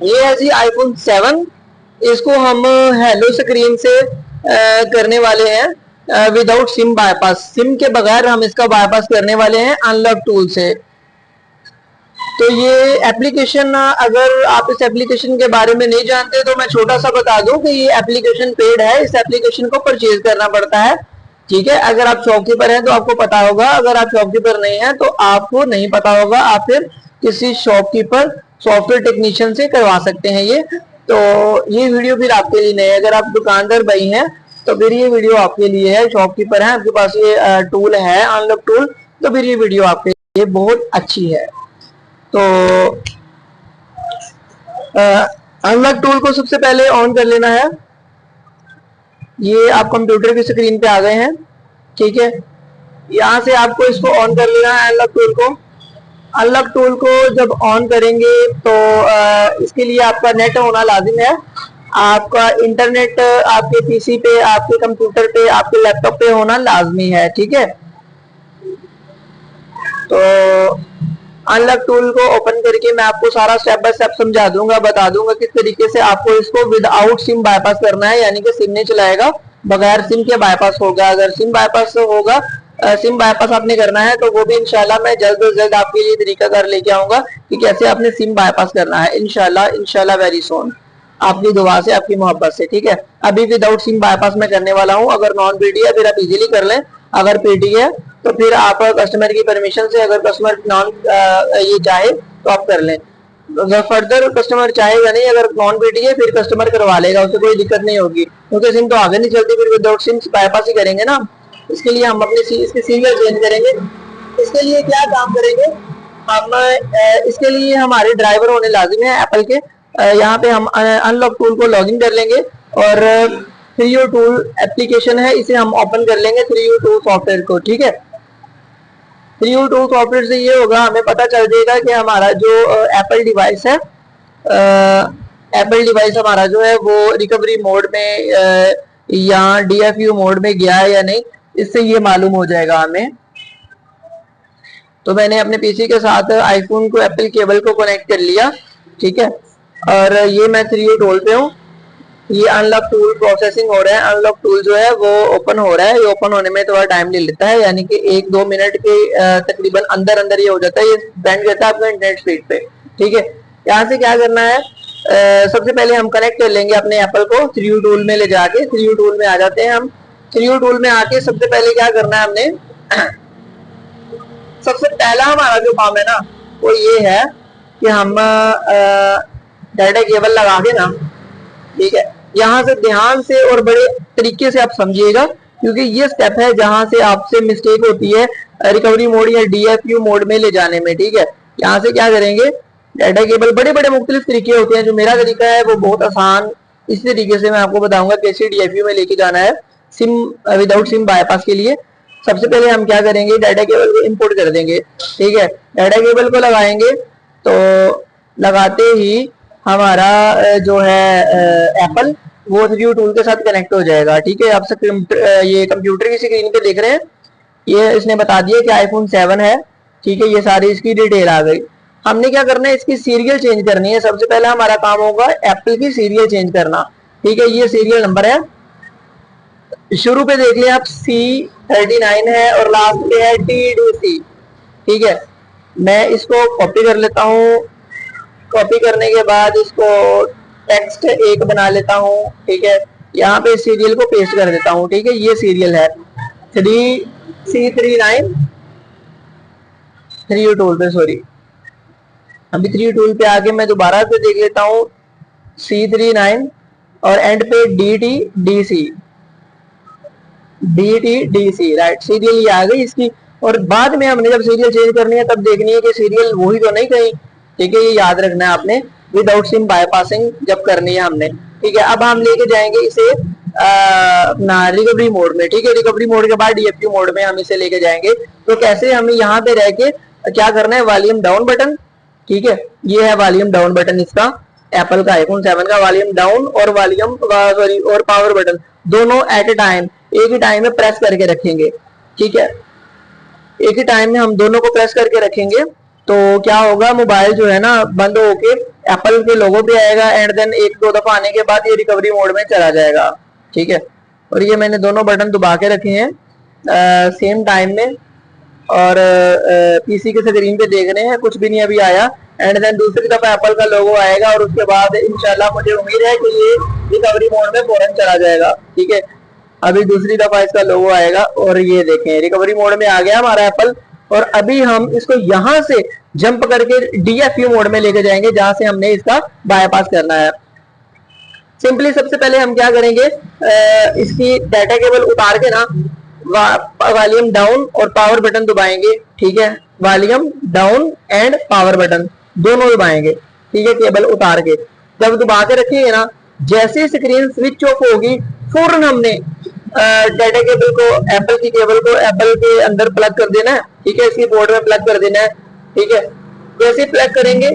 ये है जी आईफोन 7। इसको हम हेलो स्क्रीन से करने वाले हैं विदाउट सिम बाईपास। सिम के बगैर हम इसका बाईपास करने वाले हैं अनलॉक टूल से। तो ये एप्लीकेशन, अगर आप इस एप्लीकेशन के बारे में नहीं जानते तो मैं छोटा सा बता दूं कि ये एप्लीकेशन पेड है। इस एप्लीकेशन को परचेज करना पड़ता है, ठीक है। अगर आप शॉपकीपर हैं तो आपको पता होगा, अगर आप शॉपकीपर नहीं है तो आपको नहीं पता होगा। आप फिर किसी शॉपकीपर सॉफ्टवेयर टेक्नीशियन से करवा सकते हैं ये। तो ये वीडियो फिर आपके लिए नहीं है। अगर आप दुकानदार भाई हैं तो फिर ये वीडियो आपके लिए है। शॉपकीपर है, आपके पास ये टूल है अनलॉक टूल, तो फिर ये वीडियो आपके लिए बहुत अच्छी है। तो अनलॉक टूल को सबसे पहले ऑन कर लेना है। ये आप कंप्यूटर की स्क्रीन पे आ गए हैं, ठीक है। यहाँ से आपको इसको ऑन कर लेना है अनलॉक टूल को। अनलॉक टूल को जब ऑन करेंगे तो इसके लिए आपका नेट होना लाजिम है। आपका इंटरनेट आपके पीसी पे, आपके कंप्यूटर पे, आपके लैपटॉप पे होना लाजमी है, ठीक है। तो अनलॉक टूल को ओपन करके मैं आपको सारा स्टेप बाय स्टेप समझा दूंगा, बता दूंगा किस तरीके से आपको इसको विदाउट सिम बाईपास करना है, यानी कि सिम नहीं चलाएगा, बगैर सिम के बाईपास होगा। अगर सिम बाईपास होगा, सिम बाईपास आपने करना है तो वो भी इंशाल्लाह मैं जल्द से जल्द आपके लिए तरीकाकार लेके आऊंगा कि कैसे आपने सिम बाईपास करना है। इंशाल्लाह वेरी सोन, आपकी दुआ से, आपकी मोहब्बत से, ठीक है। अभी विदाउट सिम बाईपास मैं करने वाला हूँ। अगर नॉन पीडी है फिर आप इजीली कर लें, अगर पीडी है तो फिर आप कस्टमर की परमिशन से, अगर कस्टमर नॉन ये चाहे तो आप कर लें। फर्दर कस्टमर चाहेगा नहीं, अगर नॉन पीडी है फिर कस्टमर करवा लेगा, उससे कोई दिक्कत नहीं होगी, क्योंकि सिम तो आगे नहीं चलती, फिर विदाउट सिम बाईपास ही करेंगे ना। इसके लिए हम अपने इसके सीरियल चेंज करेंगे। इसके लिए क्या काम करेंगे हम, इसके लिए हमारे ड्राइवर होने लाजिम है एप्पल के। यहाँ पे हम अनलॉक टूल को लॉगिन कर लेंगे और 3U टूल एप्लीकेशन है, इसे हम ओपन कर लेंगे 3U टूल सॉफ्टवेयर को, ठीक है। 3U टूल सॉफ्टवेयर से ये होगा, हमें पता चल जाएगा कि हमारा जो एप्पल डिवाइस है, एप्पल डिवाइस हमारा जो है वो रिकवरी मोड में या DFU मोड में गया है या नहीं, इससे ये मालूम हो जाएगा हमें। तो मैंने अपने पीसी के साथ आईफोन को एप्पल केबल को कनेक्ट कर लिया, ठीक है। और ये मैं 3U टूल पे हूँ। ये अनलॉक टूल प्रोसेसिंग हो रहा है। अनलॉक टूल जो है वो ओपन हो रहा है। ये ओपन होने में थोड़ा टाइम ले लेता है, यानी कि 1-2 मिनट के तकरीबन अंदर अंदर ये हो जाता है। ये डिपेंड करता है आपका इंटरनेट स्पीड पे, ठीक है। यहाँ से क्या करना है, सबसे पहले हम कनेक्ट कर लेंगे अपने एप्पल को 3U टूल में ले जाके। 3U टूल में आ जाते हैं हम। 3U टूल में आके सबसे पहले क्या करना है हमने, सबसे पहला हमारा जो काम है ना वो ये है कि हम डाटा केबल लगा के ना, ठीक है, यहाँ से ध्यान से और बड़े तरीके से आप समझिएगा, क्योंकि ये स्टेप है जहां से आपसे मिस्टेक होती है रिकवरी मोड या DFU मोड में ले जाने में, ठीक है। यहाँ से क्या करेंगे, डाटा केबल बड़े बड़े मुख्तलिफ तरीके होते हैं। जो मेरा तरीका है वो बहुत आसान, इस तरीके से मैं आपको बताऊंगा कैसे DFU में लेके जाना है सिम विदाउट सिम बाईपास के लिए। सबसे पहले हम क्या करेंगे, डाटा केबल को इंपोर्ट कर देंगे, ठीक है। डाटा केबल को लगाएंगे तो लगाते ही हमारा जो है एप्पल वो 3U टूल के साथ कनेक्ट हो जाएगा, ठीक है। आप ये कंप्यूटर की स्क्रीन पे देख रहे हैं, ये इसने बता दिया कि आईफोन 7 है, ठीक है। ये सारी इसकी डिटेल आ गई। हमने क्या करना है, इसकी सीरियल चेंज करनी है। सबसे पहले हमारा काम होगा एप्पल की सीरियल चेंज करना, ठीक है। ये सीरियल नंबर है, शुरू पे देख लिया आप C39 है और लास्ट पे है TDC, ठीक है। मैं इसको कॉपी कर लेता हूँ। कॉपी करने के बाद इसको टेक्स्ट एक बना लेता हूँ, ठीक है। यहाँ पे सीरियल को पेस्ट कर देता हूँ, ठीक है। ये सीरियल है 3C39 3U टूल पे, सॉरी। अभी 3U टूल पे आके मैं दोबारा से देख लेता हूँ C39 और एंड पे DTDC, राइट। सीरियल ये आ गई इसकी। और बाद में हमने जब सीरियल चेंज करनी है तब देखनी है कि सीरियल वही तो नहीं कहीं, ठीक है। ये याद रखना है आपने, विदाउट सिम बाईपासिंग जब करनी है हमने, ठीक है। अब हम लेके जाएंगे इसे अपना रिकवरी मोड में, ठीक है। रिकवरी मोड के बाद DFU मोड में हम इसे लेके जाएंगे। तो कैसे, हमें यहाँ पे रह के क्या करना है, वॉल्यूम डाउन बटन, ठीक है। ये है वॉल्यूम डाउन बटन इसका, एप्पल का आईफोन 7 का वॉल्यूम डाउन और वॉल्यूम सॉरी और पावर बटन दोनों एट ए टाइम, एक ही टाइम में प्रेस करके रखेंगे, ठीक है। एक ही टाइम में हम दोनों को प्रेस करके रखेंगे। तो क्या होगा, मोबाइल जो है ना बंद होके एप्पल के लोगो पे आएगा एंड देन एक दो दफा आने के बाद ये रिकवरी मोड में चला जाएगा। ठीक है, और ये मैंने दोनों बटन दबा के रखे हैं सेम टाइम में, और पीसी के स्क्रीन पे देख रहे हैं, कुछ भी नहीं अभी आया। एंड देन दूसरी दफा एप्पल का लोगो आएगा और उसके बाद इंशाल्लाह मुझे उम्मीद है कि ये रिकवरी मोड में फौरन चला जाएगा। ठीक है, अभी दूसरी दफा इसका लोगो आएगा और ये देखें रिकवरी मोड में आ गया हमारा एप्पल। और अभी हम इसको यहां से जंप करके डीएफयू मोड में लेके जाएंगे जहां से हमने इसका बाईपास करना है। सिंपली सबसे पहले हम क्या करेंगे, इसकी डाटा केबल उतार के ना वॉल्यूम डाउन और पावर बटन दबाएंगे। ठीक है, volume down and power button दोनों दबाएंगे। ठीक है, केबल उतार के जब दबा के रखिएगा ना, जैसे स्क्रीन स्विच ऑफ होगी फौरन हमने डाटा केबल को, एप्पल की केबल को एप्पल के अंदर प्लग कर देना है। ठीक है, इसकी पोर्ट में प्लग कर देना है। ठीक है, जैसे प्लग करेंगे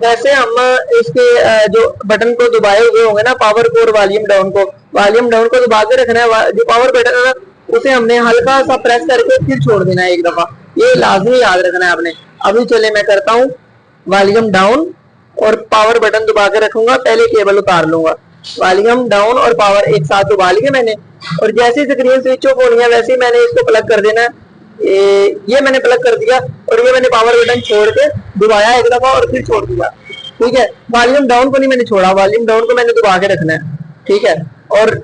वैसे हम इसके जो बटन को दबाए हुए होंगे ना, पावर को और वॉल्यूम डाउन को दबा के रखना है। जो पावर बटन है ना उसे हमने हल्का सा प्रेस करके फिर छोड़ देना है एक दफा, ये लाजमी याद रखना है आपने। अभी चले मैं करता हूँ वॉल्यूम डाउन और पावर बटन दबा के रखूंगा, पहले केबल उतार लूंगा। वॉल्यूम डाउन और पावर एक साथ दबा लिया मैंने, और जैसे स्क्रीन स्विच ऑफ होनी है वैसे ही मैंने इसको प्लग कर देना है। ये मैंने प्लग कर दिया और ये मैंने पावर बटन छोड़ के दबाया एक दफा और फिर छोड़ दिया। ठीक है, वॉल्यूम डाउन को नहीं मैंने छोड़ा, वॉल्यूम डाउन को मैंने दबा के रखना है। ठीक है, और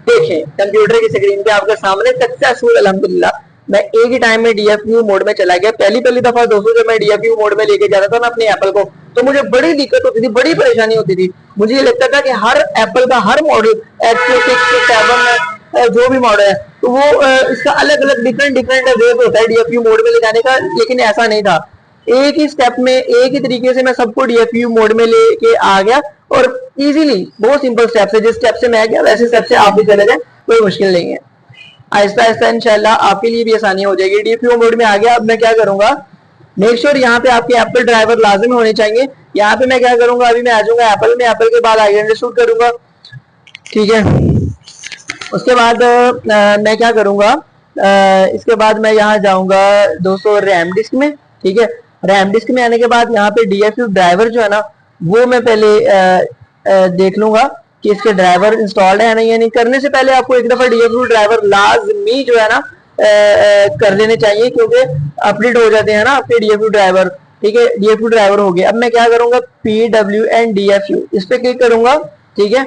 देखें कंप्यूटर की स्क्रीन पे आपके सामने सक्सेसफुल अल्हम्दुलिल्लाह मैं एक ही टाइम में डीएफयू मोड में चला गया। पहली दफा दोस्तों जब मैं डीएफयू मोड में लेके जाता था ना अपने एप्पल को, तो मुझे बड़ी दिक्कत होती थी, बड़ी परेशानी होती थी। मुझे ये लगता था कि हर एप्पल का हर मॉडल X6, 7 जो भी मॉडल है तो वो इसका अलग अलग डिफरेंट वे होता है डीएफयू मोड में ले जाने का, लेकिन ऐसा नहीं था। एक ही स्टेप में एक ही तरीके से मैं सबको डीएफयू मोड में लेके आ गया और इजीली, बहुत सिंपल स्टेप से, जिस स्टेप से मैं गया वैसे स्टेप से आप भी चले जाए, कोई मुश्किल नहीं है। आहिस्ता आहिस्ता इंशाल्लाह आपके लिए भी आसानी हो जाएगी। डीएफयू मोड में आ गया, अब मैं क्या करूंगा, मेक श्योर यहाँ पे आपके एप्पल ड्राइवर लाजिम होने चाहिए। यहाँ पे मैं क्या करूंगा, अभी मैं आ जाऊंगा एप्पल में, एप्पल के बाद आइडेंटिटी शूट करूंगा। ठीक है, उसके बाद मैं क्या करूंगा, इसके बाद मैं यहाँ जाऊंगा दोस्तों रैम डिस्क में। ठीक है, रैम डिस्क में आने के बाद यहाँ पे डीएफयू ड्राइवर जो है ना वो मैं पहले देख लूंगा कि इसके ड्राइवर इंस्टॉल्ड है नहीं है। नहीं करने से पहले आपको एक दफा डीएफयू ड्राइवर लाजमी जो है ना कर लेने चाहिए, क्योंकि अपडेट हो जाते हैं ना आपके डीएफयू ड्राइवर। ठीक है, डीएफयू ड्राइवर हो गए। अब मैं क्या करूंगा, PWN DFU इस पे क्लिक करूंगा। ठीक है,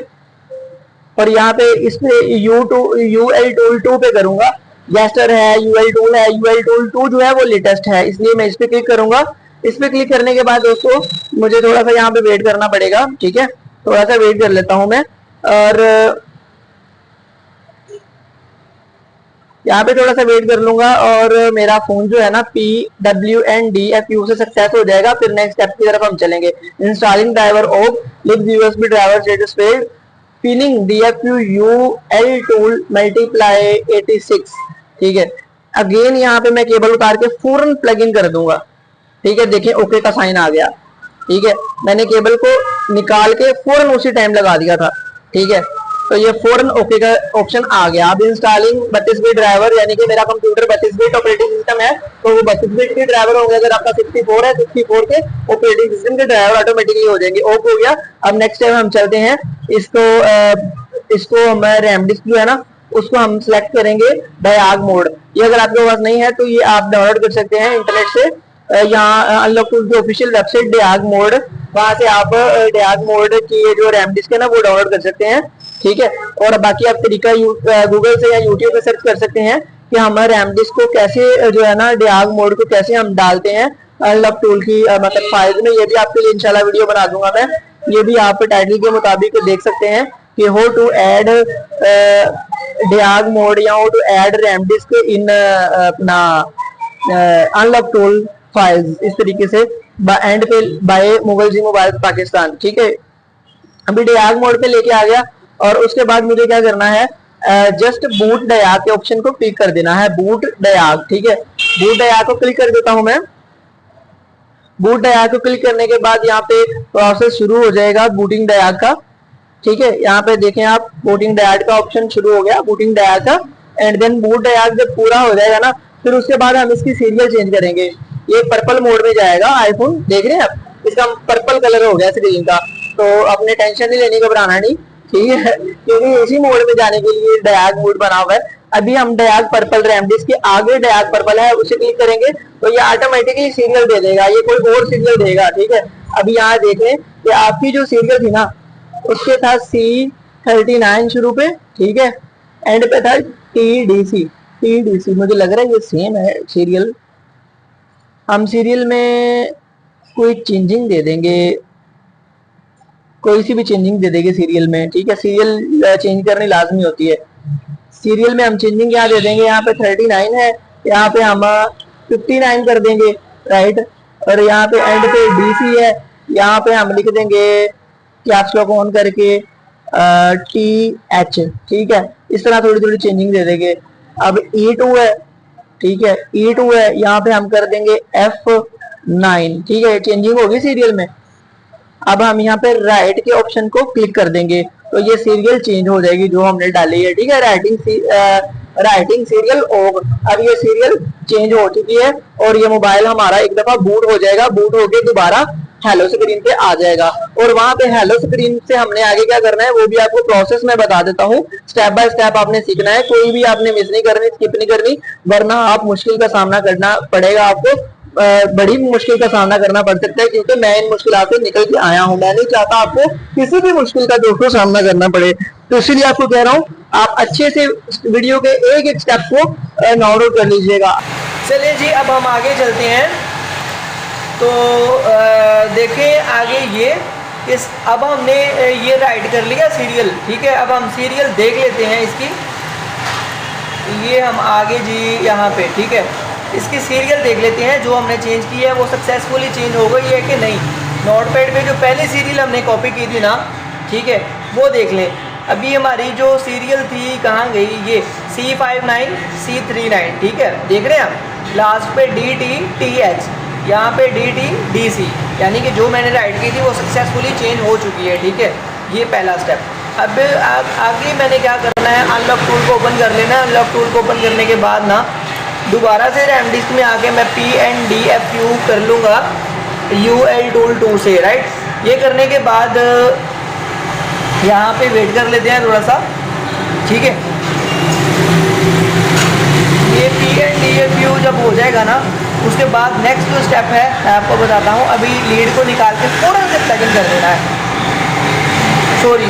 और यहाँ पे इस पे UL टूल 2 पे करूंगा। जेस्टर है, UL टूल है, UL टूल 2 जो है वो लेटेस्ट है, इसलिए मैं इस पे क्लिक करूंगा। इस पे क्लिक करने के बाद दोस्तों मुझे थोड़ा सा यहाँ पे वेट करना पड़ेगा। ठीक है, थोड़ा सा वेट कर लेता हूं मैं, और यहाँ पे थोड़ा सा वेट कर लूंगा और मेरा फोन जो है ना PWN DFU से सक्सेस हो जाएगा। फिर नेक्स्ट स्टेप की तरफ हम चलेंगे। Installing driver of libs USB driver status field feeling DFU UL tool multiply 86। ठीक है, अगेन यहाँ पे मैं केबल उतार के फौरन प्लग इन कर दूंगा। ठीक है, देखिए ओके का साइन आ गया। ठीक है, मैंने केबल को निकाल के फौरन उसी टाइम लगा दिया था। ठीक है, तो ये फौरन ओके का ऑप्शन आ गया। अब इंस्टॉलिंग 32 बिट ड्राइवर, यानी कि मेरा कंप्यूटर 32 बिट ऑपरेटिंग सिस्टम है तो वो 32 बिट के ड्राइवर होंगे। अगर आपका 64 है, 64 के ऑपरेटिंग सिस्टम के ड्राइवर ऑटोमेटिकली हो जाएंगे। ऑफ हो गया। अब नेक्स्ट टाइम हम चलते हैं, इसको हम रैम डिस्क जो है ना उसको हम सिलेक्ट करेंगे डायग मोड। ये अगर आपके पास नहीं है तो ये आप डाउनलोड कर सकते हैं इंटरनेट से। यहाँ अनलॉक टूल की ऑफिशियल वेबसाइट डायग मोड, वहां से आप डायग मोड की जो रैम डिस्क है ना वो डाउनलोड कर सकते हैं। ठीक है, और बाकी आप तरीका गूगल से या यूट्यूब पे सर्च कर सकते हैं कि हम रैम डिस्क को कैसे जो है ना डायग मोड को कैसे हम डालते हैं अनलॉक टूल की मतलब फाइल में। ये भी आपके लिए इंशाल्लाह वीडियो बना दूंगा मैं, ये भी आप टाइटल के मुताबिक देख सकते हैं कि how to add diag mode या how to add RAM disk in अपना अनलॉक टूल फाइल्स, इस तरीके से and pay by Mughal ji mobile Pakistan. ठीक है, अभी डायग मोड पे लेके आ गया और उसके बाद मुझे क्या करना है, जस्ट बूट डायग के ऑप्शन को क्लिक कर देना है, बूट डायग। ठीक है, बूट डायग को क्लिक कर देता हूं मैं। बूट डायग को क्लिक करने के बाद यहाँ पे प्रोसेस शुरू हो जाएगा बूटिंग डायग का। ठीक है, यहाँ पे देखें आप बूटिंग डायग का ऑप्शन शुरू हो गया, बूटिंग डायग का। एंड देन बूट डायग जब पूरा हो जाएगा ना फिर उसके बाद हम इसकी सीरियल चेंज करेंगे। ये पर्पल मोड में जाएगा आईफोन, देख रहे हैं आप, इसका पर्पल कलर हो गया स्क्रीन का। तो अपने टेंशन नहीं लेनी, घबराना नहीं, ठीक है, क्योंकि इसी मोड में जाने के लिए डयाग मोड बना हुआ है। अभी हम डयाग पर्पल रेमडिस के आगे डयाग पर्पल है उसे क्लिक करेंगे तो ये ऑटोमेटिकली सीरियल दे देगा, ये कोई और सीरियल देगा, ठीक है। अभी यहाँ देख लें कि आपकी जो सीरियल थी ना उसके था C39 शुरू पे, ठीक है, एंड पे था TDC। मुझे लग रहा है ये सेम है सीरियल। हम सीरियल में कोई चेंजिंग दे देंगे, कोई सी भी चेंजिंग दे देंगे सीरियल में, ठीक है। सीरियल चेंज करनी लाजमी होती है। सीरियल में हम चेंजिंग यहाँ दे देंगे, यहाँ पे 39 है, यहाँ पे हम 59 कर देंगे, राइट। और यहाँ पे एंड पे DC है, यहाँ पे हम लिख देंगे कैप्स लॉक ऑन करके TH, ठीक है। इस तरह थोड़ी थोड़ी चेंजिंग दे देंगे। अब E2 है, ठीक है, E2 है, यहाँ पे हम कर देंगे F9, ठीक है, चेंजिंग होगी सीरियल में। अब हम यहाँ पे राइट के ऑप्शन को क्लिक कर देंगे तो ये सीरियल चेंज हो जाएगी जो हमने डाली है, ठीक है। राइटिंग सीरियल ओग, अब ये सीरियल चेंज हो चुकी है और ये मोबाइल हमारा एक दफा बूट हो जाएगा, बूट होके दोबारा हेलो स्क्रीन पे आ जाएगा। और वहां पे हेलो स्क्रीन से हमने आगे क्या करना है वो भी आपको प्रोसेस में बता देता हूँ, स्टेप बाय स्टेप आपने सीखना है, कोई भी आपने मिस नहीं करनी, स्किप नहीं करनी, वरना आप मुश्किल का सामना करना पड़ेगा आपको, बड़ी मुश्किल का सामना करना पड़ सकता है, क्योंकि मैं इन मुश्किलों से निकल के आया हूँ। मैं नहीं चाहता आपको किसी भी मुश्किल का दोस्तों सामना करना पड़े, तो इसीलिए आपको कह रहा हूँ आप अच्छे से वीडियो के एक एक स्टेप को नोट आउट कर लीजिएगा। चलिए जी, अब हम आगे चलते हैं। तो देखें आगे ये अब हमने ये राइट कर लिया सीरियल, ठीक है। अब हम सीरियल देख लेते हैं इसकी, ये हम आगे जी यहाँ पे, ठीक है, इसकी सीरियल देख लेते हैं जो हमने चेंज की है वो सक्सेसफुली चेंज हो गई है कि नहीं। नोटपैड पे जो पहली सीरियल हमने कॉपी की थी ना, ठीक है, वो देख लें। अभी हमारी जो सीरियल थी कहाँ गई, ये C59 C39, ठीक है, देख रहे हैं आप, लास्ट पे DTTH, यहाँ पे DTDC, यानी कि जो मैंने राइट की थी वो सक्सेसफुली चेंज हो चुकी है, ठीक है। ये पहला स्टेप। अब आगे मैंने क्या करना है, अनलॉक टूल को ओपन कर लेना है। अनलॉक टूल को ओपन करने के बाद ना दोबारा से रैम डिस्क में आके मैं PNDFU कर लूँगा UL टूल 2 से, राइट। ये करने के बाद यहाँ पे वेट कर लेते हैं थोड़ा सा, ठीक है। ये PNDFU जब हो जाएगा ना उसके बाद नेक्स्ट जो स्टेप है मैं आपको बताता हूँ। अभी लीड को निकाल के थोड़ा सा प्लग इन कर देना है। सॉरी,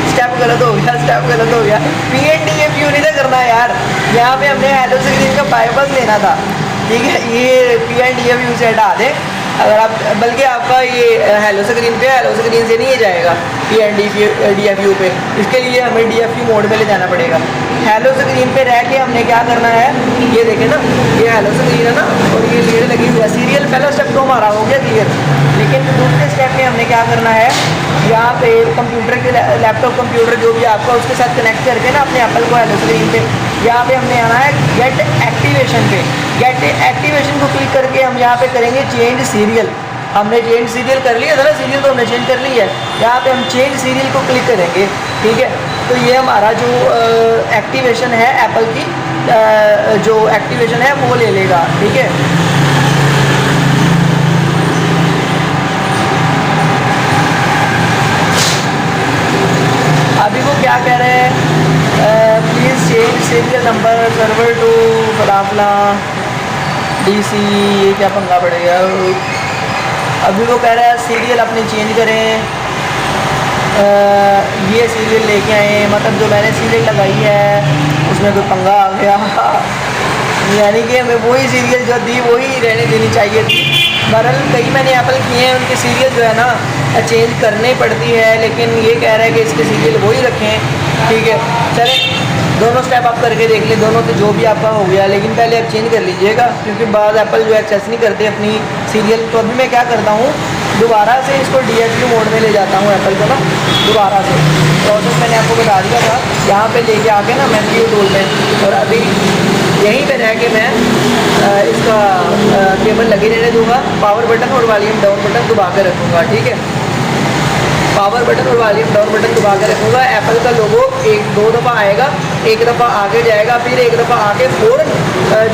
स्टेप गलत हो गया, PNDFU नहीं था करना यार, यहाँ पे हमने हेलो स्क्रीन का बाईपास लेना था, ठीक है। ये PNDFU से हटा दें अगर आप, बल्कि आपका ये हेलो स्क्रीन से नहीं जाएगा PNDFU पे, इसके लिए हमें DFU मोड में ले जाना पड़ेगा। हेलो स्क्रीन पे रह के हमने क्या करना है, ये देखें ना, ये हेलो स्क्रीन है ना और ये लीड लगी हुई है। सीरियल पहला स्टेप तो हमारा हो गया क्लियर, लेकिन दूसरे स्टेप में हमने क्या करना है, यहाँ पे कंप्यूटर के लैपटॉप कंप्यूटर जो भी आपका उसके साथ कनेक्ट करके ना अपने एप्पल को हेलो स्क्रीन पे, यहाँ पे हमने आना है गेट एक्टिवेशन पे। गेट एक्टिवेशन को क्लिक करके हम यहाँ पे करेंगे चेंज सीरियल। हमने चेंज सीरियल कर लिया था ना, सीरियल तो हमने चेंज कर ली है, यहाँ पे हम चेंज सीरियल को क्लिक करेंगे, ठीक है। तो ये हमारा जो एक्टिवेशन है एप्पल की जो एक्टिवेशन है वो ले लेगा, ठीक है। अभी वो क्या कह रहे हैं, please change serial number server to फलाफला DC, ये क्या पंगा पड़ेगा। अभी वो कह रहा है सीरियल अपने चेंज करें, ये सीरियल लेके आए, मतलब जो मैंने सीरियल लगाई है उसमें कोई पंगा आ गया यानी कि हमें वही सीरियल जो थी वही रहने देनी चाहिए थी। बहरहाल कई मैंने एप्पल किए हैं, उनके सीरियल जो है ना चेंज करनी पड़ती है, लेकिन ये कह रहा है कि इसके सीरियल वही रखें, ठीक है। चलें दोनों स्टेप आप करके देख लें, दोनों तो जो भी आपका हो गया, लेकिन पहले आप चेंज कर लीजिएगा क्योंकि बाद एप्पल जो एक्सेस नहीं करते अपनी सीरियल। तो अभी मैं क्या करता हूँ, दोबारा से इसको DFU मोड में ले जाता हूँ एप्पल को ना, दोबारा से प्रोसेस मैंने आपको बता दिया था, यहाँ पे लेके आके ना मेन्यू टूल में, और अभी यहीं पे रह के मैं इसका केबल लगी रहने दूँगा, पावर बटन और वॉल्यूम डाउन बटन दबा के रखूँगा, ठीक है। पावर बटन और वॉल्यूम डाउन बटन दबा के रखूँगा। एप्पल का लोगो एक दो दफ़ा आएगा, एक दफ़ा आगे जाएगा, फिर एक दफ़ा आके फ़ौरन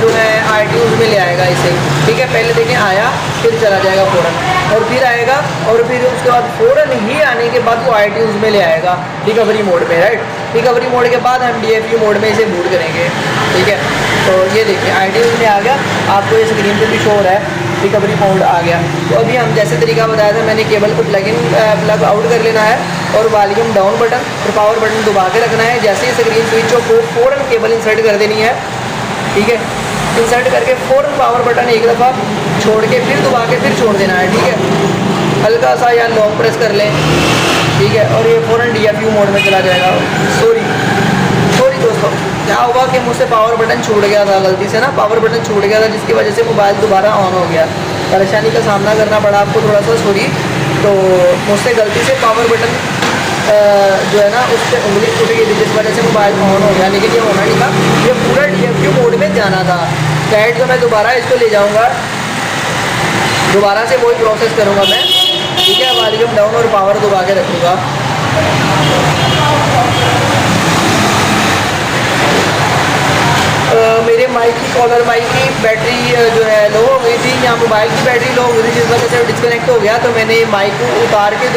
जो है iTunes में ले आएगा इसे, ठीक है। पहले देखें आया, फिर चला जाएगा फ़ौरन, और फिर आएगा, और फिर उसके बाद फ़ौरन ही आने के बाद वो iTunes में ले आएगा रिकवरी मोड में, राइट। रिकवरी मोड के बाद हम DFU मोड में इसे बूट करेंगे, ठीक है। तो ये देखिए iTunes में आ गया, आपको ये स्क्रीन पे भी शो हो रहा है रिकवरी मोड आ गया। तो अभी हम जैसे तरीका बताया था मैंने, केबल को प्लग आउट कर लेना है और वॉल्यूम डाउन बटन और पावर बटन दबा के रखना है। जैसे ही स्क्रीन स्विच हो फ़ौरन केबल इंसर्ट कर देनी है, ठीक है। इंसर्ट करके फ़ौरन पावर बटन एक दफ़ा छोड़ के फिर दबा के फिर छोड़ देना है, ठीक है। हल्का सा या लॉन्ग प्रेस कर लें, ठीक है, और ये फ़ौरन DFU मोड में चला जाएगा। सॉरी दोस्तों, क्या हुआ कि मुझसे पावर बटन छूट गया था गलती से ना, पावर बटन छूट गया था, जिसकी वजह से मोबाइल दोबारा ऑन हो गया। परेशानी का सामना करना पड़ा आपको थोड़ा सा, सॉरी। तो मुझसे गलती से पावर बटन जो है ना उस पर उंगली टूट गई थी, जिस वजह से मोबाइल ऑन हो गया, लेकिन ये होना नहीं था, ये पूरा DFU मोड में जाना था। शायद तो मैं दोबारा इसको ले जाऊँगा, दोबारा से वही प्रोसेस करूँगा मैं, ठीक है। वॉल्यूम डाउन और पावर दबा के रखूँगा। मेरे माइक की कॉलर माइक की बैटरी जो है लो हो गई थी, या मोबाइल की बैटरी लो हो गई थी, जिस वजह से डिस्कनेक्ट हो गया। तो मैंने माइक को उतार के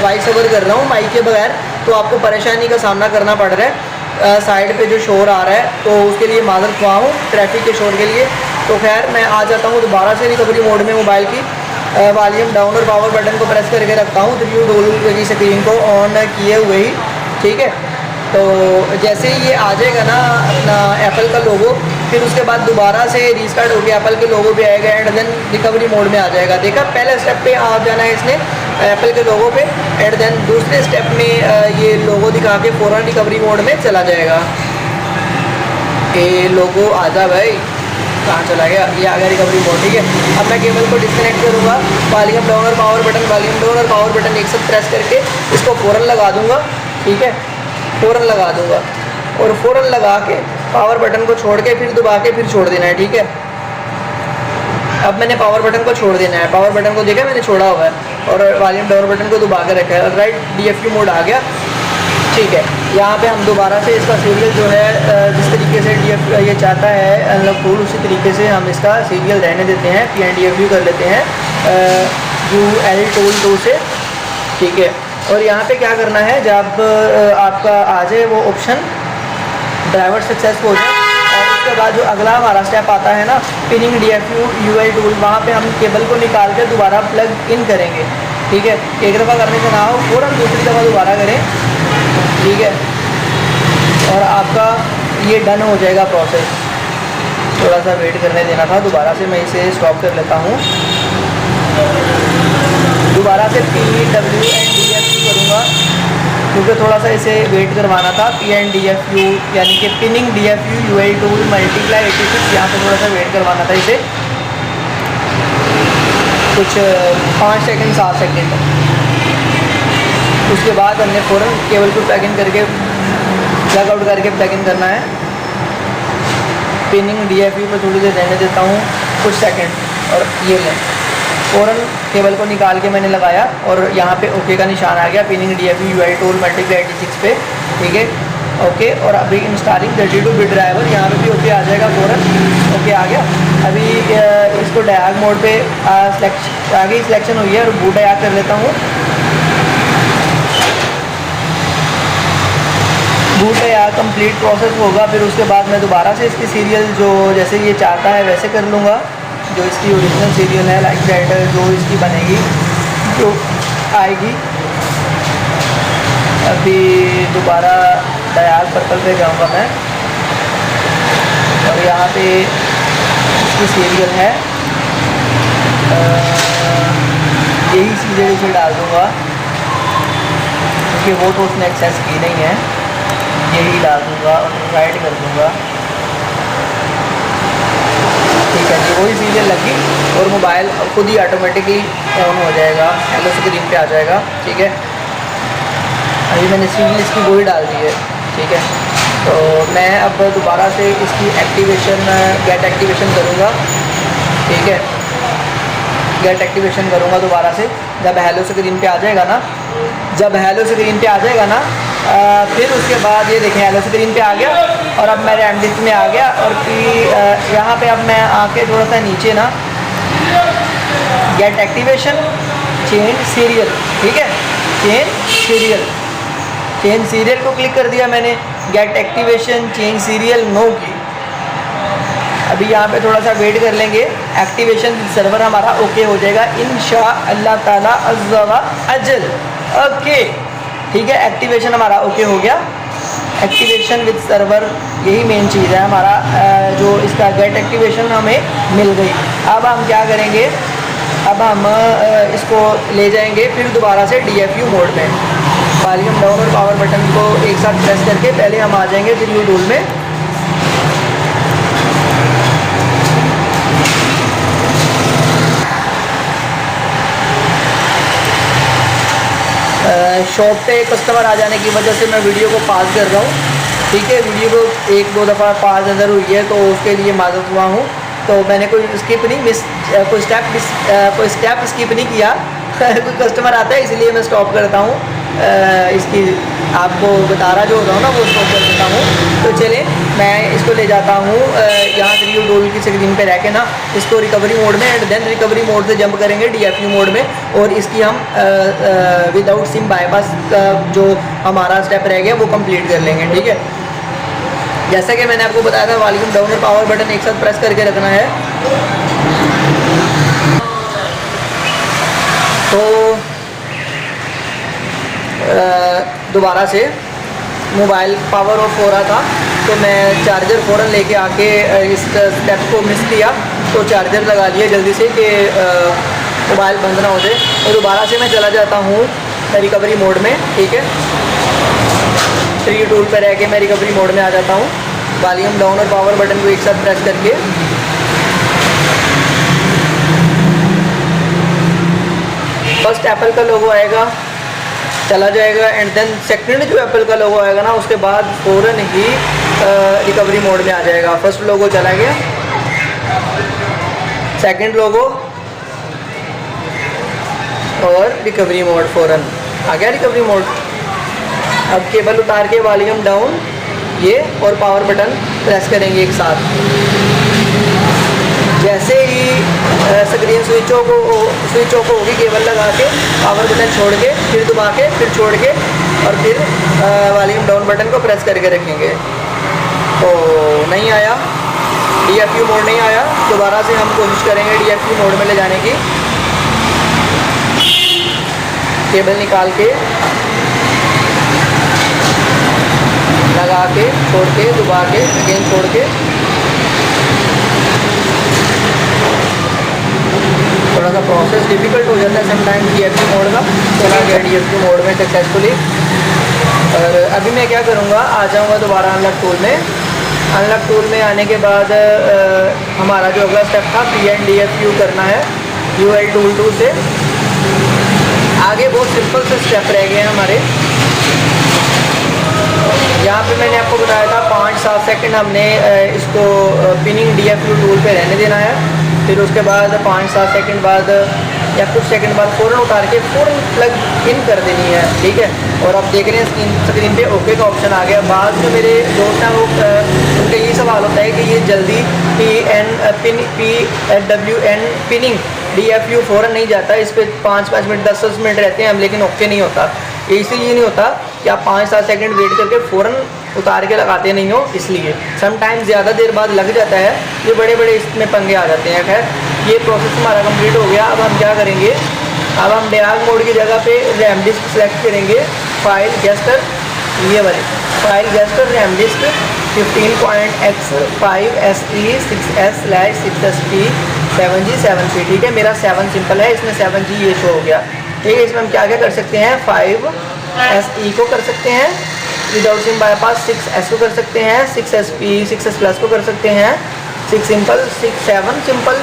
वॉइस ओवर कर रहा हूँ माइक के बगैर, तो आपको परेशानी का सामना करना पड़ रहा है। साइड पे जो शोर आ रहा है तो उसके लिए माज़रत ख्वाह हूँ, ट्रैफिक के शोर के लिए। तो खैर मैं आ जाता हूँ दोबारा से रिकवरी मोड में। मोबाइल की वॉल्यूम डाउन और पावर बटन को प्रेस करके रखता हूँ थ्री डोल की स्क्रीन को ऑन किए हुए ही, ठीक है। तो जैसे ही ये आ जाएगा ना अपना एप्पल का लोगो, फिर उसके बाद दोबारा से रीस्टार्ट होकर एप्पल के लोगो पे आएगा एंड देन रिकवरी मोड में आ जाएगा। देखा, पहले स्टेप पे आ जाना है इसने एप्पल के लोगो पे, एंड देन दूसरे स्टेप में ये लोगो दिखा के फ़ौरन रिकवरी मोड में चला जाएगा। ये लोगो आ जा भाई, कहाँ चला गया, ये आ गया रिकवरी मोड, ठीक है। अब मैं केबल को डिस्कनेक्ट करूँगा, वॉल्यूम डाउन और पावर बटन, वॉल्यूम डाउन और पावर बटन एक साथ प्रेस करके इसको फ़ौरन लगा दूँगा, ठीक है। फ़ौरन लगा दूँगा और फ़ौरन लगा के पावर बटन को छोड़ के फिर दबा के फिर छोड़ देना है, ठीक है। अब मैंने पावर बटन को छोड़ देना है, पावर बटन को देखा मैंने छोड़ा हुआ है, और वॉल्यूम डाउन बटन को दबा के रखा है, राइट। DFU मोड आ गया, ठीक है। यहाँ पे हम दोबारा से इसका सीरियल जो है जिस तरीके से DFU ये चाहता है अनलॉक टूल, उसी तरीके से हम इसका सीरियल रहने देते हैं, PNDFU कर लेते हैं UL टूल 2 से, ठीक है। और यहाँ पे क्या करना है, जब आपका आ जाए वो ऑप्शन ड्राइवर सक्सेस हो जाए, और उसके बाद जो अगला हमारा स्टेप आता है ना पिनिंग DFU UL टूल, वहाँ पे हम केबल को निकाल के दोबारा प्लग इन करेंगे, ठीक है। एक दफ़ा करने से ना हो, फ़ौरन दूसरी दफ़ा दोबारा करें, ठीक है। और आपका ये डन हो जाएगा प्रोसेस। थोड़ा सा वेट करने देना था, दोबारा से मैं इसे स्टॉप कर लेता हूँ, दोबारा से PWNDFU करूँगा क्योंकि थोड़ा सा इसे वेट करवाना था। PNDFU यानी कि pinning DFU UL tool multiply 86, यहाँ पे थोड़ा सा वेट करवाना था इसे, कुछ 5 सेकंड 7 सेकंड। उसके बाद हमने फ़ौरन केबल को प्लग इन करके प्लग आउट करके प्लग इन करना है। पिनिंग DFU पर थोड़ी देर रहने देता हूँ, कुछ सेकंड, और ये लें फ़ौरन केबल को निकाल के मैंने लगाया और यहाँ पे ओके का निशान आ गया pinning DFU UL tool multiply 86 पे, ठीक है। ओके, और अभी इंस्टॉलिंग 32 बिट ड्राइवर, यहाँ पे भी ओके आ जाएगा, फ़ौरन ओके आ गया। अभी इसको डायग मोड पे आगे सिलेक्शन हुई है और बूट डायग कर लेता हूँ। बूट डायग कंप्लीट प्रोसेस होगा, फिर उसके बाद मैं दोबारा से इसकी सीरियल जो जैसे ये चाहता है वैसे कर लूँगा, जो इसकी ओरिजिनल सीरियल है लाइक दैट जो इसकी बनेगी जो आएगी। अभी दोबारा डायल पर्पल पे जाऊंगा मैं, और यहाँ पे इसकी सीरियल है, यही सीरियल इसे डाल दूँगा क्योंकि वो तो उसने एक्सेस की नहीं है, यही डाल दूँगा और राइट कर दूँगा, ठीक है जी। वही सीरियल लगी और मोबाइल खुद ही ऑटोमेटिकली ऑन हो जाएगा, हेलो स्क्रीन पे आ जाएगा, ठीक है। अभी मैंने सीरियल इसकी वही डाल दी है, ठीक है। तो मैं अब दोबारा से इसकी एक्टिवेशन गेट एक्टिवेशन करूँगा, ठीक है। गेट एक्टिवेशन करूँगा दोबारा से, जब हेलो स्क्रीन पे आ जाएगा ना जब हेलो स्क्रीन पे आ जाएगा ना फिर उसके बाद ये देखें हेलो स्क्रीन पे आ गया और अब मैं रैम डिस्क में आ गया और फिर यहाँ पे अब मैं आके थोड़ा सा नीचे ना गेट एक्टिवेशन चेंज सीरियल, ठीक है, चेंज सीरियल को क्लिक कर दिया मैंने, get activation change serial no key. अभी यहाँ पे थोड़ा सा वेट कर लेंगे, एक्टिवेशन सर्वर हमारा ओके हो जाएगा इंशाअल्लाह ताला अज़्ज़ा व अजल। ओके ठीक है, एक्टिवेशन हमारा ओके हो गया। एक्टिवेशन विद सर्वर यही मेन चीज़ है हमारा, जो इसका गेट एक्टिवेशन हमें मिल गई। अब हम क्या करेंगे, अब हम इसको ले जाएंगे फिर दोबारा से DFU मोड में। वॉल्यूम डाउन और पावर बटन को एक साथ प्रेस करके पहले हम आ जाएंगे DFU टूल में। शॉप पे कस्टमर आ जाने की वजह से मैं वीडियो को पॉज कर रहा हूँ, ठीक है। वीडियो को एक दो दफ़ा पॉज नज़र हुई है तो उसके लिए माज़रत हुआ हूँ। तो मैंने कोई स्किप नहीं कोई स्टेप स्किप नहीं किया कोई कस्टमर आता है इसलिए मैं स्टॉप करता हूँ, इसकी आपको बता रहा जो होता हूँ ना वो स्टॉप कर देता हूँ। तो चले मैं इसको ले जाता हूँ यहाँ DFU टूल की स्क्रीन पे रह के ना, इसको रिकवरी मोड में, एंड देन रिकवरी मोड से जंप करेंगे DFU मोड में और इसकी हम विदाउट सिम बाईपास का जो हमारा स्टेप रह गया वो कंप्लीट कर लेंगे, ठीक है। जैसा कि मैंने आपको बताया था वॉल्यूम डाउन और पावर बटन एक साथ प्रेस करके रखना है। तो दोबारा से मोबाइल पावर ऑफ हो रहा था तो मैं चार्जर फ़ौरन लेके आके इस स्टेप को मिस किया, तो चार्जर लगा लिया जल्दी से कि मोबाइल बंद ना हो जाए। और दोबारा से मैं चला जाता हूँ रिकवरी मोड में, ठीक है। 3 टूल पर रह के मैं रिकवरी मोड में आ जाता हूँ। वॉल्यूम डाउन और पावर बटन को एक साथ प्रेस करके फर्स्ट एप्पल का लोगो आएगा, चला जाएगा, एंड देन सेकंड जो एप्पल का लोगो आएगा ना उसके बाद फ़ौरन ही रिकवरी मोड में आ जाएगा। फर्स्ट लोगो चला गया, सेकंड लोगो और रिकवरी मोड फ़ौरन आ गया रिकवरी मोड। अब केबल उतार के वॉल्यूम डाउन ये और पावर बटन प्रेस करेंगे एक साथ। जैसे ही स्क्रीन स्विच ऑफ होगी केबल लगा के पावर बटन छोड़ के फिर दबा के फिर छोड़ के और फिर वॉल्यूम डाउन बटन को प्रेस करके रखेंगे। तो नहीं आया, DFU मोड नहीं आया, दोबारा से हम कोशिश करेंगे DFU मोड में ले जाने की। केबल निकाल के लगा के छोड़ के दबा के अगेन छोड़ के थोड़ा सा प्रोसेस डिफ़िकल्ट हो जाता है समटाइम DFU मोड का। चला गया DFU मोड में सक्सेसफुली। और अभी मैं क्या करूँगा, आ जाऊँगा दोबारा अनलॉक टूल में। अनलॉक टूल में आने के बाद हमारा जो अगला स्टेप था PNDFU करना है UL टूल 2 से। आगे बहुत सिंपल से स्टेप रह गए हैं हमारे। यहाँ पे मैंने आपको बताया था 5-7 सेकंड हमने इसको पिनिंग DFU टूल पे रहने देना है। फिर उसके बाद 5-7 सेकंड बाद या कुछ सेकंड बाद फ़ौरन उतार के फ़ौरन प्लग इन कर देनी है, ठीक है। और आप देख रहे हैं स्क्रीन पे ओके का ऑप्शन आ गया। बाद जो मेरे दोस्त हैं वो उनका यही सवाल होता है कि ये जल्दी PWN पिनिंग DFU फ़ौरन नहीं जाता, इस पर 5-5 मिनट 10-10 मिनट रहते हैं हम, लेकिन ओके नहीं होता। इसलिए नहीं होता कि आप 5-7 सेकंड वेट करके फ़ौरन उतार के लगाते नहीं हो, इसलिए समटाइम ज़्यादा देर बाद लग जाता है। ये बड़े बड़े इसमें पंगे आ जाते हैं। खैर ये प्रोसेस हमारा कंप्लीट हो गया। अब हम क्या करेंगे, अब हम डियाग मोड की जगह पे रैम डिस्क सेलेक्ट करेंगे। फाइल गेस्टर, ये वाले file gester RAM disc 15.x5SE6S/6SP 7G7P, ठीक है। मेरा 7 सिंपल है, इसमें 7G ये शो हो गया, ठीक है। इसमें हम क्या क्या कर सकते हैं, 5SE को कर सकते हैं विदाउट सिम बाईपास, 6S को कर सकते हैं, 6SP 6S प्लस को कर सकते हैं, 6 सिंपल, 7 सिंपल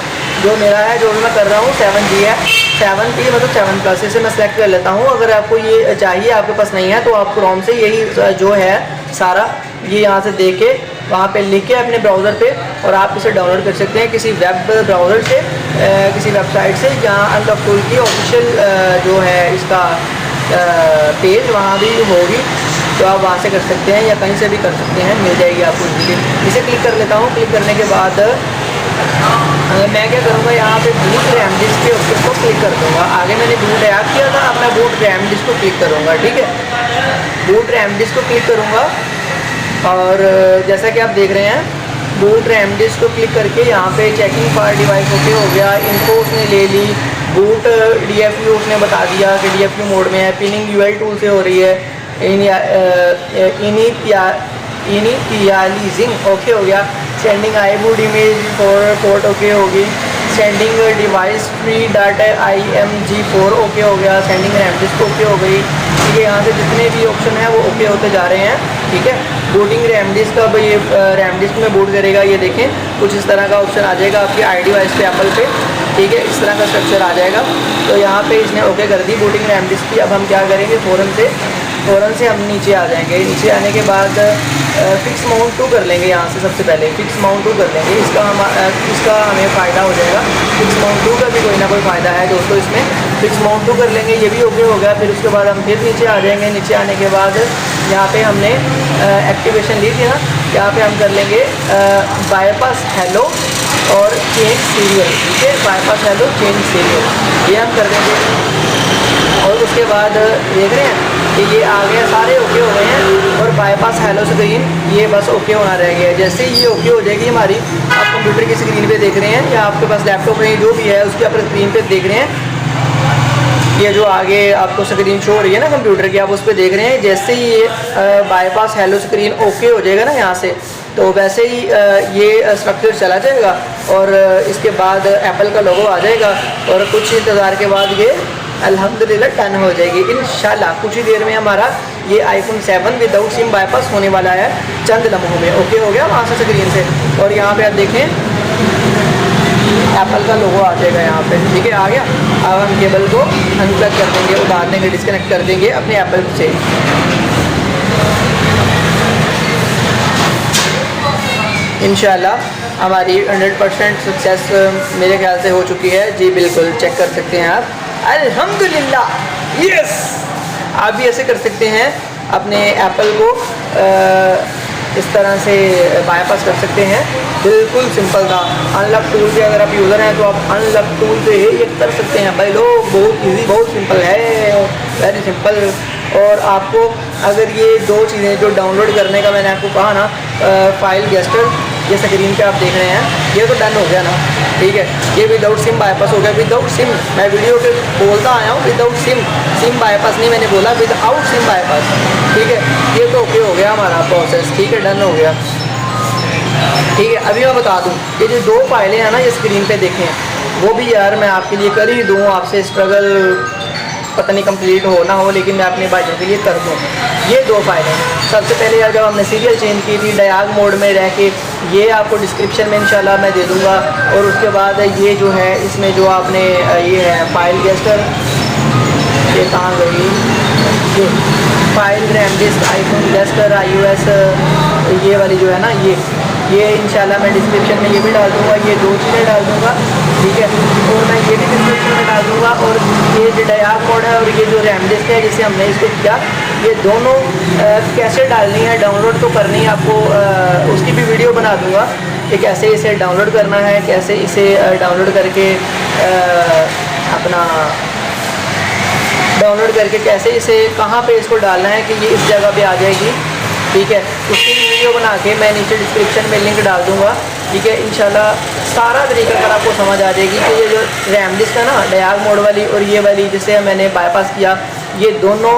जो मेरा है, जो मैं कर रहा हूँ 7G है, 7P मतलब 7 प्लस। इसे मैं सेलेक्ट कर लेता हूँ। अगर आपको ये चाहिए, आपके पास नहीं है, तो आप क्रोम से यही जो है सारा ये यहाँ से दे के वहाँ पे लिख के अपने ब्राउज़र पे और आप इसे डाउनलोड कर सकते हैं किसी वेब ब्राउज़र से, किसी वेबसाइट से, जहाँ अनलॉक टूल की ऑफिशियल जो है इसका पेज, वहाँ भी होगी, तो आप वहाँ से कर सकते हैं या कहीं से भी कर सकते हैं, मिल जाएगी आपको इजीली। इसे क्लिक कर लेता हूँ। क्लिक करने के बाद मैं क्या करूँगा, यहाँ पे बूट रैम डिस्क के ऑप्शन को क्लिक कर दूँगा। आगे मैंने बूट ऐड किया था, अब मैं बूट रैम डिस्क को क्लिक करूँगा। ठीक है, बूट रैम डिस्क को क्लिक करूँगा और जैसा कि आप देख रहे हैं बूट रैम डिस्क को क्लिक करके यहाँ पे चेकिंग फॉर डिवाइस ओके हो गया, इनको उसने ले ली, बूट DFU उसने बता दिया कि DFU मोड में है, पिनिंग UL टूल से हो रही है, इनिशियलाइजिंग ओके हो गया, sending iBoot image for port okay होगी, sending device free data IMG4 okay हो गया, सेंडिंग रैम डिस्क ओके हो गई। ठीक है, यहाँ से जितने भी ऑप्शन हैं वो ओके होते जा रहे हैं। ठीक है, बूटिंग रैम डिस्क, अब ये रैम डिस्क में बूट करेगा, ये देखें कुछ इस तरह का ऑप्शन आ जाएगा आपकी आई डिवाइस पे, एप्पल पे। ठीक है, इस तरह का स्ट्रक्चर आ जाएगा। तो यहाँ पे इसने ओके कर दी बूटिंग रैम डिस्क की। अब हम क्या करेंगे, फ़ौरन से हम नीचे आ जाएंगे। नीचे आने के बाद फिक्स माउंट टू कर लेंगे। यहाँ से सबसे पहले फिक्स माउंट टू कर लेंगे, इसका हमें फ़ायदा हो जाएगा। फिक्स माउंट टू का भी कोई ना कोई फ़ायदा है दोस्तों इसमें। फिक्स माउंट टू कर लेंगे, ये भी ओके हो गया। फिर उसके बाद हम फिर नीचे आ जाएंगे। नीचे आने के बाद यहाँ पे हमने एक्टिवेशन ली थी ना, यहाँ पे हम कर लेंगे बाईपास हेलो और चेंज सीरियल। ठीक है, बाईपास हेलो चेंज सीरियल, ये हम कर देंगे। और उसके बाद देख रहे हैं कि ये आ गया, सारे ओके हो गए हैं। और बाईपास हेलो स्क्रीन ये बस ओके होना रह गया है। जैसे ही ये ओके हो जाएगी हमारी, आप कंप्यूटर की स्क्रीन पे देख रहे हैं या आपके पास लैपटॉप में जो भी है उसकी आप स्क्रीन पे देख रहे हैं, ये जो आगे आपको स्क्रीन शो हो रही है ना कंप्यूटर की, आप उस पर देख रहे हैं। जैसे ही ये बाईपास हेलो स्क्रीन ओके हो जाएगा ना यहाँ से, तो वैसे ही ये स्ट्रक्चर चला जाएगा और इसके बाद एप्पल का लोगो आ जाएगा और कुछ इंतज़ार के बाद ये अल्हम्दुलिल्लाह डन हो जाएगी इंशाल्लाह। कुछ ही देर में हमारा ये iPhone 7 विदाउट सिम बाईपास होने वाला है, चंद लम्हों में ओके हो गया वहाँ से स्क्रीन से। और यहाँ पे आप देखें एप्पल का लोगो आ जाएगा यहाँ पे। ठीक है, आ गया। अब हम केबल को अनप्लग कर देंगे, उतार देंगे, डिस्कनेक्ट कर देंगे अपने एप्पल से। इंशाल्लाह हमारी 100% सक्सेस मेरे ख्याल से हो चुकी है। जी बिल्कुल, चेक कर सकते हैं आप। अल्हम्दुलिल्लाह, यस। आप भी ऐसे कर सकते हैं, अपने एप्पल को इस तरह से बाईपास कर सकते हैं। बिल्कुल सिंपल था। अनलॉक टूल के अगर आप यूज़र हैं तो आप अनलॉक टूल से ही ये कर सकते हैं भाई लोग। बहुत इजी, बहुत सिंपल है, वेरी सिंपल। और आपको अगर ये दो चीज़ें जो डाउनलोड करने का मैंने आपको कहा ना, फाइल गेस्टर, ये स्क्रीन पे आप देख रहे हैं, ये तो डन हो गया ना। ठीक है, ये विदाउट सिम बाईपास हो गया। विदाउट सिम मैं वीडियो के बोलता आया हूँ, विदाउट सिम बाईपास नहीं, मैंने बोला विदाउट सिम बाईपास। ठीक है, ये तो ओके हो गया हमारा प्रोसेस। ठीक है, डन हो गया। ठीक है, अभी मैं बता दूं कि जो दो फाइलें हैं ना ये स्क्रीन पे देखें, वो भी यार मैं आपके लिए कर ही दूँ, आपसे स्ट्रगल पता नहीं कंप्लीट हो ना हो, लेकिन मैं अपने भाइयों के लिए कर दूँ। ये दो फाइलें, सबसे पहले यार जब हमने सीरियल चेंज की थी डायग मोड में रह के, ये आपको डिस्क्रिप्शन में इंशाल्लाह मैं दे दूँगा। और उसके बाद ये जो है इसमें जो आपने ये है फाइल गेस्टर, ये कहाँ गई, ये file RAM disc iPhone gesture iOS, ये वाली जो है ना, ये इंशाल्लाह मैं डिस्क्रिप्शन में ये भी डाल दूँगा, ये दो चीज़ें डाल दूँगा। ठीक है, और मैं ये भी डिस्क्रिप्शन में डाल दूँगा। और ये जो डायग मोड है और ये जो रैम डिस्क है जिसे हमने इसको किया, ये दोनों कैसे डालनी है, डाउनलोड तो करनी है आपको, उसकी भी वीडियो बना दूँगा कि कैसे इसे डाउनलोड करना है, कैसे इसे डाउनलोड करके अपना डाउनलोड करके कैसे इसे कहाँ पे इसको डालना है कि ये इस जगह पे आ जाएगी। ठीक है, उसकी वीडियो बना के मैं नीचे डिस्क्रिप्शन में लिंक डाल दूँगा। ठीक है, इंशाल्लाह सारा तरीका अगर आपको समझ आ जाएगी कि ये जो रैम डिस्क है ना डायग मोड वाली और ये वाली जिसे मैंने बाईपास किया, ये दोनों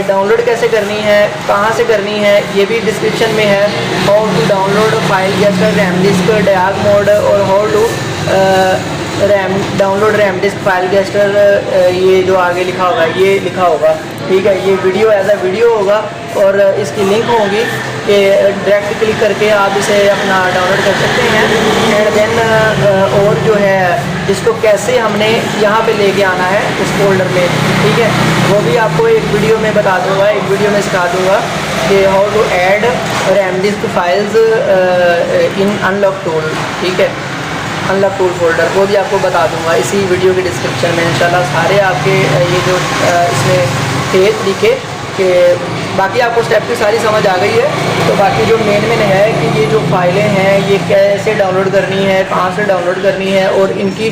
डाउनलोड कैसे करनी है, कहाँ से करनी है, ये भी डिस्क्रिप्शन में है। How to download file gester RAM disk diag mode और how to download RAM disk file gester, ये जो आगे लिखा होगा ये लिखा होगा। ठीक है, ये वीडियो एज अ वीडियो होगा और इसकी लिंक होगी कि डायरेक्ट क्लिक करके आप इसे अपना डाउनलोड कर सकते हैं। एंड देन और जो है इसको कैसे हमने यहाँ पे लेके आना है उस फोल्डर में, ठीक है, वो भी आपको एक वीडियो में बता दूँगा, एक वीडियो में सिखा दूँगा कि how to add RAM disk files in unlock tool. ठीक है, अनलॉक टूल फोल्डर वो भी आपको बता दूंगा इसी वीडियो के डिस्क्रिप्शन में इंशाल्लाह। सारे आपके ये जो इसमें थे तरीके कि बाकी आपको स्टेप की सारी समझ आ गई है। तो बाकी जो मेन है कि ये जो फाइलें हैं ये कैसे डाउनलोड करनी है, कहाँ से डाउनलोड करनी है और इनकी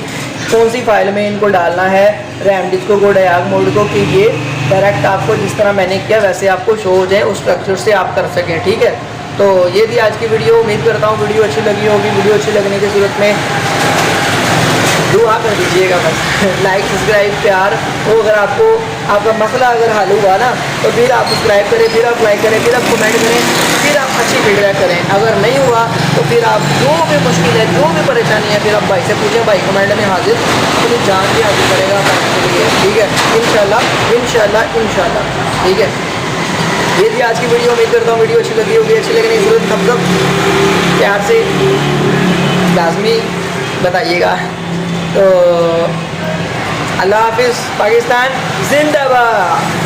कौन सी फाइल में इनको डालना है, रैम डिस्को को, डायग मोड को, कि ये डायरेक्ट आपको जिस तरह मैंने किया वैसे आपको शो हो जाए, उस स्ट्रक्चर से आप कर सकें। ठीक है, तो ये थी आज की वीडियो। उम्मीद करता हूँ वीडियो अच्छी लगी होगी। वीडियो अच्छी लगने की सूरत में दुआ कर दीजिएगा बस लाइक सब्सक्राइब प्यार। वो अगर आपको आपका मसला अगर हल हुआ ना तो फिर आप सब्सक्राइब करें, फिर आप लाइक करें, फिर आप कमेंट करें, फिर आप अच्छी फीडबैक करें। अगर नहीं हुआ तो फिर आप जो भी मुश्किल है, जो भी परेशानी है, फिर आप भाई से पूछें। भाई कमेंट में हाजिर अपनी जान भी हाजिर करेगा आपके लिए। ठीक है, इंशाल्लाह इंशाल्लाह इंशाल्लाह। ठीक है, ये थी आज की वीडियो। उम्मीद करता हूँ वीडियो अच्छी लगी होगी। अच्छी लगने की जरूरत तब तक प्यार से लाजमी बताइएगा। तो अल्लाह हाफिज़। पाकिस्तान जिंदाबाद।